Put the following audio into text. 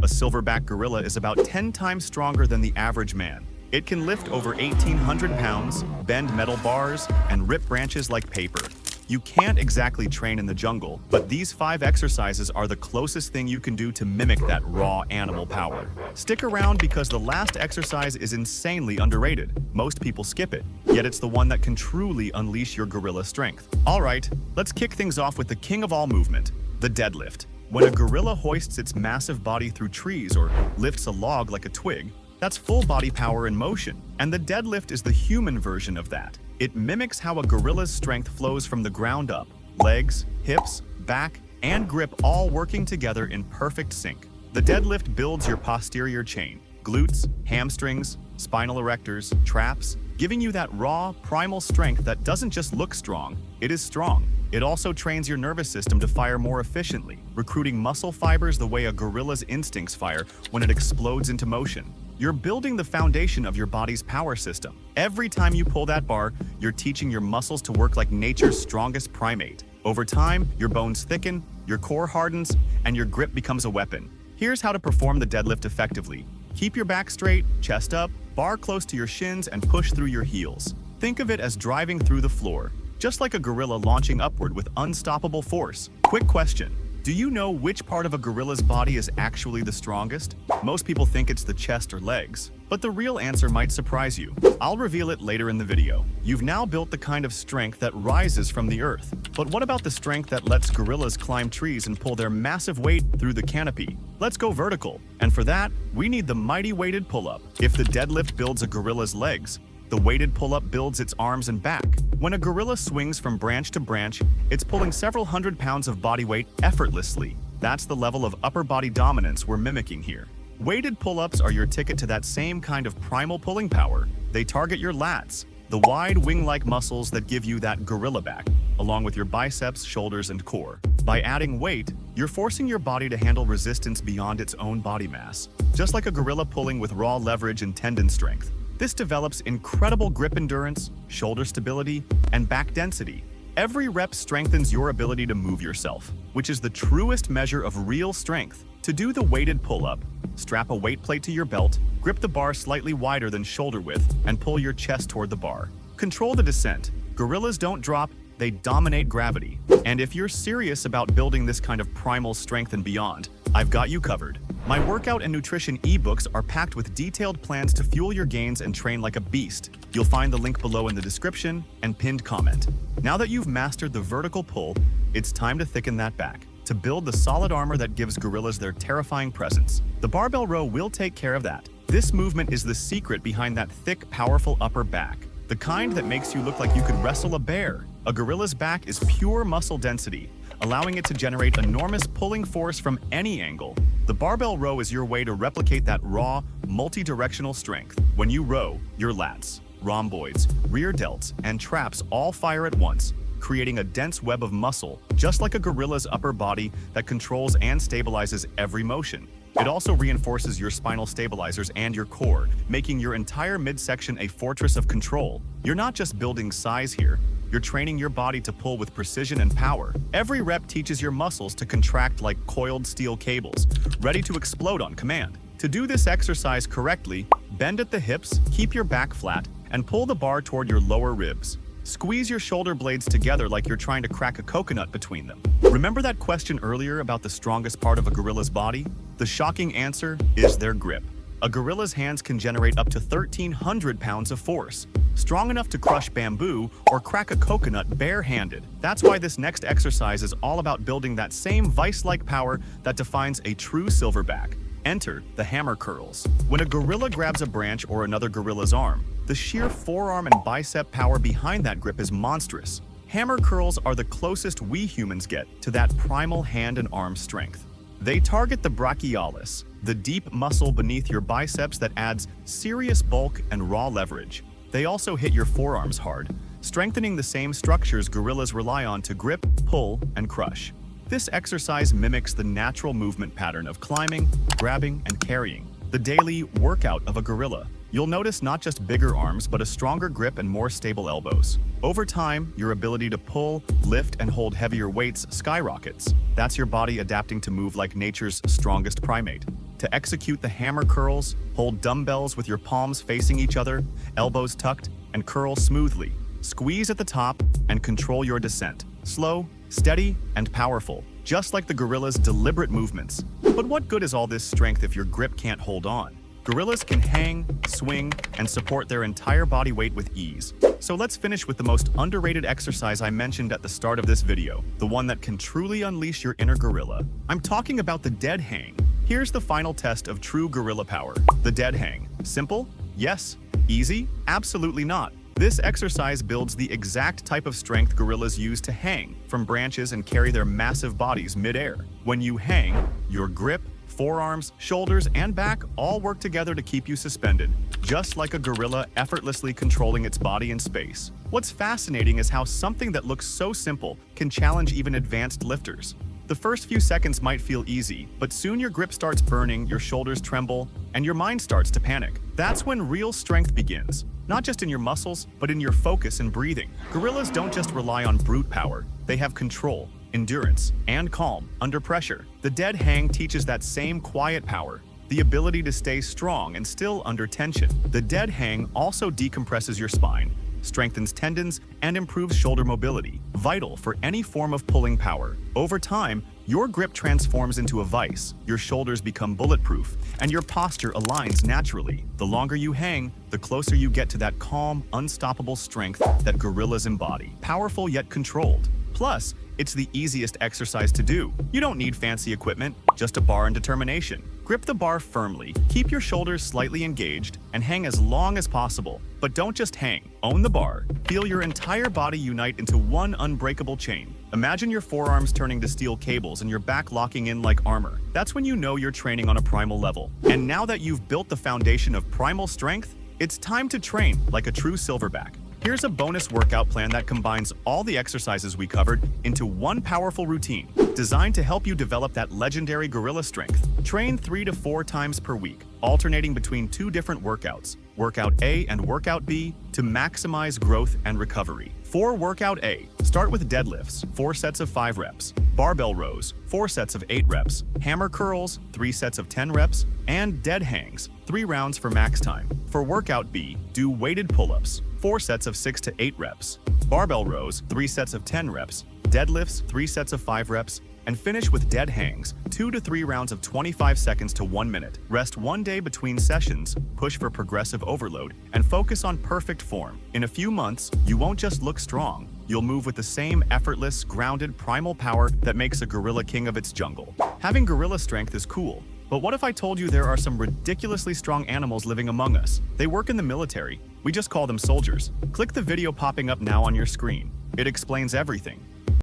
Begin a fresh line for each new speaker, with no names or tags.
A silverback gorilla is about 10 times stronger than the average man. It can lift over 1,800 pounds, bend metal bars, and rip branches like paper. You can't exactly train in the jungle, but these 5 exercises are the closest thing you can do to mimic that raw animal power. Stick around because the last exercise is insanely underrated. Most people skip it, yet it's the one that can truly unleash your gorilla strength. Alright, let's kick things off with the king of all movement, the deadlift. When a gorilla hoists its massive body through trees or lifts a log like a twig, that's full body power in motion, and the deadlift is the human version of that. It mimics how a gorilla's strength flows from the ground up, legs, hips, back, and grip all working together in perfect sync. The deadlift builds your posterior chain, glutes, hamstrings, spinal erectors, traps, giving you that raw, primal strength that doesn't just look strong, it is strong. It also trains your nervous system to fire more efficiently, recruiting muscle fibers the way a gorilla's instincts fire when it explodes into motion. You're building the foundation of your body's power system. Every time you pull that bar, you're teaching your muscles to work like nature's strongest primate. Over time, your bones thicken, your core hardens, and your grip becomes a weapon. Here's how to perform the deadlift effectively. Keep your back straight, chest up, bar close to your shins, and push through your heels. Think of it as driving through the floor, just like a gorilla launching upward with unstoppable force. Quick question. Do you know which part of a gorilla's body is actually the strongest? Most people think it's the chest or legs, but the real answer might surprise you. I'll reveal it later in the video. You've now built the kind of strength that rises from the earth. But what about the strength that lets gorillas climb trees and pull their massive weight through the canopy? Let's go vertical. And for that, we need the mighty weighted pull-up. If the deadlift builds a gorilla's legs, the weighted pull-up builds its arms and back. When a gorilla swings from branch to branch, it's pulling several hundred pounds of body weight effortlessly. That's the level of upper body dominance we're mimicking here. Weighted pull-ups are your ticket to that same kind of primal pulling power. They target your lats, the wide wing-like muscles that give you that gorilla back, along with your biceps, shoulders, and core. By adding weight, you're forcing your body to handle resistance beyond its own body mass, just like a gorilla pulling with raw leverage and tendon strength. This develops incredible grip endurance, shoulder stability, and back density. Every rep strengthens your ability to move yourself, which is the truest measure of real strength. To do the weighted pull-up, strap a weight plate to your belt, grip the bar slightly wider than shoulder width, and pull your chest toward the bar. Control the descent. Gorillas don't drop, they dominate gravity. And if you're serious about building this kind of primal strength and beyond, I've got you covered. My workout and nutrition ebooks are packed with detailed plans to fuel your gains and train like a beast. You'll find the link below in the description and pinned comment. Now that you've mastered the vertical pull, it's time to thicken that back, to build the solid armor that gives gorillas their terrifying presence. The barbell row will take care of that. This movement is the secret behind that thick, powerful upper back, the kind that makes you look like you could wrestle a bear. A gorilla's back is pure muscle density, allowing it to generate enormous pulling force from any angle. The barbell row is your way to replicate that raw, multi-directional strength. When you row, your lats, rhomboids, rear delts, and traps all fire at once, creating a dense web of muscle, just like a gorilla's upper body that controls and stabilizes every motion. It also reinforces your spinal stabilizers and your core, making your entire midsection a fortress of control. You're not just building size here, you're training your body to pull with precision and power. Every rep teaches your muscles to contract like coiled steel cables, ready to explode on command. To do this exercise correctly, bend at the hips, keep your back flat, and pull the bar toward your lower ribs. Squeeze your shoulder blades together like you're trying to crack a coconut between them. Remember that question earlier about the strongest part of a gorilla's body? The shocking answer is their grip. A gorilla's hands can generate up to 1,300 pounds of force, strong enough to crush bamboo or crack a coconut bare-handed. That's why this next exercise is all about building that same vice-like power that defines a true silverback. Enter the hammer curls. When a gorilla grabs a branch or another gorilla's arm, the sheer forearm and bicep power behind that grip is monstrous. Hammer curls are the closest we humans get to that primal hand and arm strength. They target the brachialis, the deep muscle beneath your biceps that adds serious bulk and raw leverage. They also hit your forearms hard, strengthening the same structures gorillas rely on to grip, pull, and crush. This exercise mimics the natural movement pattern of climbing, grabbing, and carrying, the daily workout of a gorilla. You'll notice not just bigger arms, but a stronger grip and more stable elbows. Over time, your ability to pull, lift, and hold heavier weights skyrockets. That's your body adapting to move like nature's strongest primate. to execute the hammer curls, hold dumbbells with your palms facing each other, elbows tucked, and curl smoothly. Squeeze at the top and control your descent. Slow, steady, and powerful, just like the gorilla's deliberate movements. But what good is all this strength if your grip can't hold on? Gorillas can hang, swing, and support their entire body weight with ease. So let's finish with the most underrated exercise I mentioned at the start of this video, the one that can truly unleash your inner gorilla. I'm talking about the dead hang. Here's the final test of true gorilla power. The dead hang. Simple? Yes. Easy? Absolutely not. This exercise builds the exact type of strength gorillas use to hang from branches and carry their massive bodies mid-air. When you hang, your grip, forearms, shoulders, and back all work together to keep you suspended, just like a gorilla effortlessly controlling its body in space. What's fascinating is how something that looks so simple can challenge even advanced lifters. The first few seconds might feel easy, but soon your grip starts burning, your shoulders tremble, and your mind starts to panic. That's when real strength begins, not just in your muscles, but in your focus and breathing. Gorillas don't just rely on brute power, they have control, endurance, and calm under pressure. The dead hang teaches that same quiet power, the ability to stay strong and still under tension. The dead hang also decompresses your spine, strengthens tendons, and improves shoulder mobility, vital for any form of pulling power. Over time, your grip transforms into a vice, your shoulders become bulletproof, and your posture aligns naturally. The longer you hang, the closer you get to that calm, unstoppable strength that gorillas embody. Powerful yet controlled. Plus, it's the easiest exercise to do. You don't need fancy equipment, just a bar and determination. Grip the bar firmly, keep your shoulders slightly engaged, and hang as long as possible. But don't just hang. Own the bar. Feel your entire body unite into one unbreakable chain. Imagine your forearms turning to steel cables and your back locking in like armor. That's when you know you're training on a primal level. And now that you've built the foundation of primal strength, it's time to train like a true silverback. Here's a bonus workout plan that combines all the exercises we covered into one powerful routine, designed to help you develop that legendary gorilla strength. Train 3 to 4 times per week, alternating between 2 different workouts, Workout A and Workout B, to maximize growth and recovery. For Workout A, start with deadlifts, 4 sets of 5 reps, barbell rows, 4 sets of 8 reps, hammer curls, 3 sets of 10 reps, and dead hangs, 3 rounds for max time. For Workout B, do weighted pull-ups, 4 sets of 6 to 8 reps, barbell rows, 3 sets of 10 reps, deadlifts, 3 sets of 5 reps, and finish with dead hangs, 2 to 3 rounds of 25 seconds to 1 minute. Rest 1 day between sessions, push for progressive overload, and focus on perfect form. In a few months, you won't just look strong, you'll move with the same effortless, grounded, primal power that makes a gorilla king of its jungle. Having gorilla strength is cool, but what if I told you there are some ridiculously strong animals living among us? They work in the military. We just call them soldiers. Click the video popping up now on your screen. It explains everything.